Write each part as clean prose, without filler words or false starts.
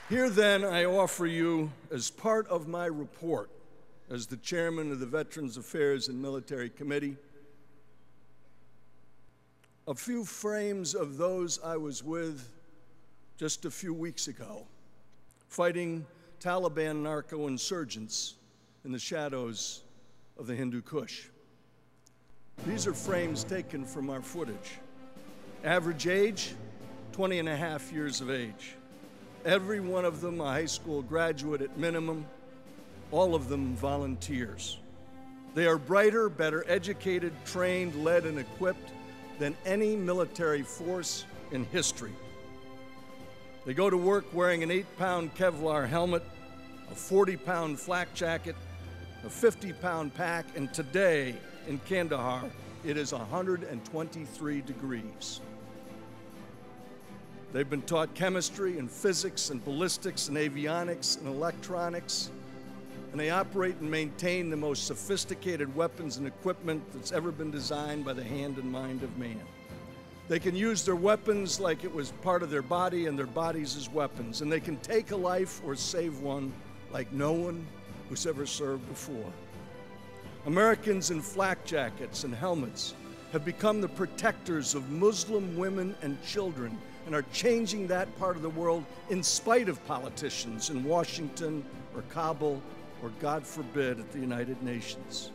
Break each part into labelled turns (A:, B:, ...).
A: Here then I offer you, as part of my report as the chairman of the Veterans Affairs and Military Committee, a few frames of those I was with just a few weeks ago, fighting Taliban narco-insurgents in the shadows of the Hindu Kush. These are frames taken from our footage. Average age, 20 and a half years of age. Every one of them a high school graduate at minimum, all of them volunteers. They are brighter, better educated, trained, led, and equipped than any military force in history. They go to work wearing an 8-pound Kevlar helmet, a 40-pound flak jacket, a 50-pound pack, and today in Kandahar, it is 123 degrees. They've been taught chemistry and physics and ballistics and avionics and electronics, and they operate and maintain the most sophisticated weapons and equipment that's ever been designed by the hand and mind of man. They can use their weapons like it was part of their body and their bodies as weapons, and they can take a life or save one like no one who's ever served before. Americans in flak jackets and helmets have become the protectors of Muslim women and children and are changing that part of the world in spite of politicians in Washington or Kabul or, God forbid, at the United Nations.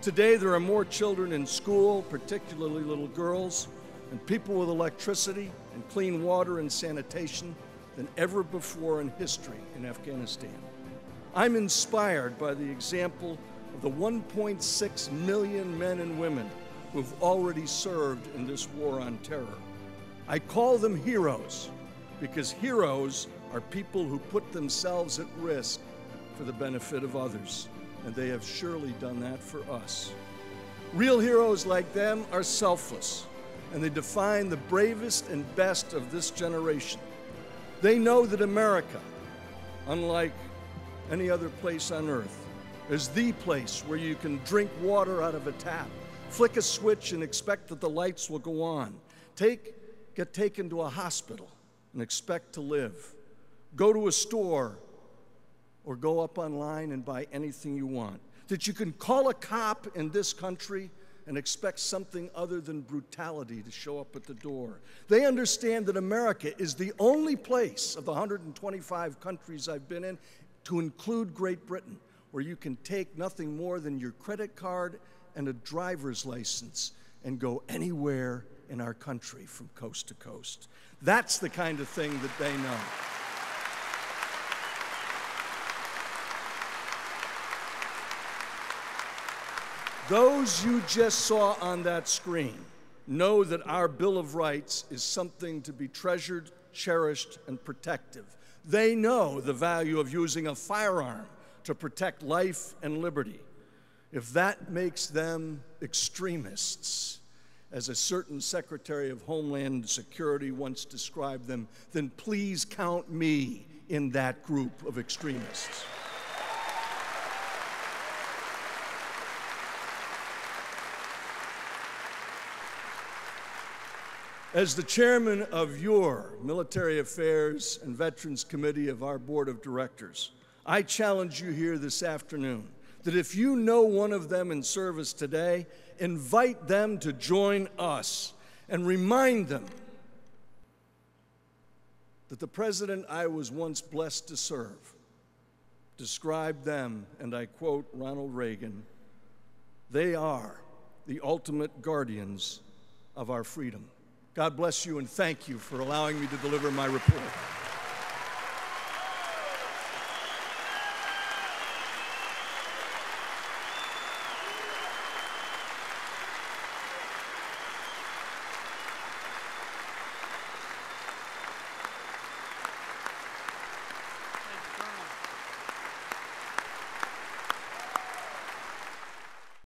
A: Today, there are more children in school, particularly little girls, and people with electricity and clean water and sanitation than ever before in history in Afghanistan. I'm inspired by the example of the 1.6 million men and women who've already served in this war on terror. I call them heroes because heroes are people who put themselves at risk for the benefit of others, and they have surely done that for us. Real heroes like them are selfless, and they define the bravest and best of this generation. They know that America, unlike any other place on earth, is the place where you can drink water out of a tap, flick a switch and expect that the lights will go on, get taken to a hospital and expect to live, go to a store or go up online and buy anything you want, that you can call a cop in this country and expect something other than brutality to show up at the door. They understand that America is the only place of the 125 countries I've been in, to include Great Britain, where you can take nothing more than your credit card and a driver's license and go anywhere in our country from coast to coast. That's the kind of thing that they know. Those you just saw on that screen know that our Bill of Rights is something to be treasured, cherished, and protective. They know the value of using a firearm to protect life and liberty. If that makes them extremists, as a certain Secretary of Homeland Security once described them, then please count me in that group of extremists. As the chairman of your Military Affairs and Veterans Committee of our Board of Directors, I challenge you here this afternoon that if you know one of them in service today, invite them to join us and remind them that the president I was once blessed to serve described them, and I quote Ronald Reagan, "They are the ultimate guardians of our freedom." God bless you, and thank you for allowing me to deliver my report.